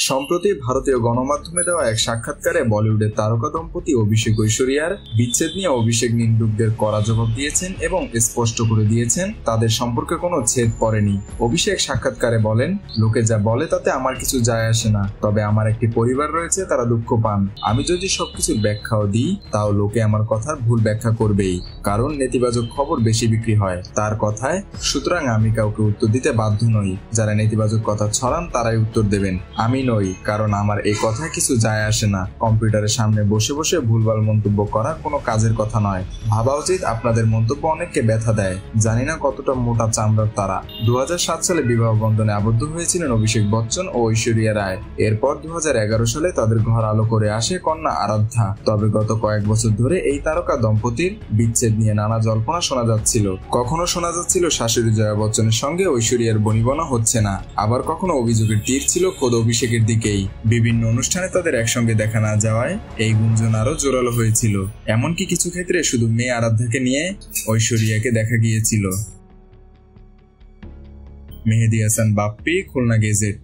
সম্প্রতি ভারতীয় গণমাধ্যমে দেওয়া এক সাক্ষাৎকারে বলিউডের তারকা দম্পতি অভিষেক ঐশ্বরিয়ার বিচ্ছেদ নিয়ে অভিষেক নিন্দুকদের কড়া জবাব দিয়েছেন এবং স্পষ্ট করে দিয়েছেন তাদের সম্পর্কে কোনো ছেদ পড়েনি। অভিষেক সাক্ষাৎকারে বলেন, লোকে যা বলে তাতে আমার কিছু যায় আসে না, তবে আমার একটি পরিবার রয়েছে, তারা দুঃখ পান। আমি যদি সবকিছুর ব্যাখ্যাও দিই তাও লোকে আমার কথার ভুল ব্যাখ্যা করবেই, কারণ নেতিবাচক খবর বেশি বিক্রি হয় তার কথায়। সুতরাং আমি কাউকে উত্তর দিতে বাধ্য নই, যারা নেতিবাচক কথা ছড়ান তারাই উত্তর দেবেন, আমি নই, কারণ আমার এই কথায় কিছু যায় আসে না। কম্পিউটারের সামনে বসে বসে ভুলভাল মন্তব্য করা কোনো কাজের কথা নয়। ভাবা উচিত আপনাদের মন্তব্য অনেককে ব্যথা দেয়। জানি না কতটা মোটা চামড়ার তারা। 2007 সালে বিবাহ বন্ধনে আবদ্ধ হয়েছিলেন অভিষেক বচ্চন ও ঐশ্বরিয়া রায়। এরপর 2011 সালে তাদের ঘর আলো করে আসে কন্যা আরাধ্যা। তবে গত কয়েক বছর ধরে এই তারকা দম্পতির বিচ্ছেদ নিয়ে নানা জল্পনা শোনা যাচ্ছিল। কখনো শোনা যাচ্ছিল শাশুড়ি জয়া বচ্চনের সঙ্গে ঐশ্বরিয়ার বনিবনা হচ্ছে না, আবার কখনো অভিযোগের তীর ছিল খোদ অভিষেকের দিকেই। বিভিন্ন অনুষ্ঠানে তাদের একসঙ্গে দেখা না যাওয়ায় এই গুঞ্জন আরো জোরালো হয়েছিল। এমনকি কিছু ক্ষেত্রে শুধু মেয়ে আরাধ্যাকে নিয়ে ঐশ্বরিয়াকে দেখা গিয়েছিল। মেহেদী হাসান বাপ্পি, খুলনা গেজেট।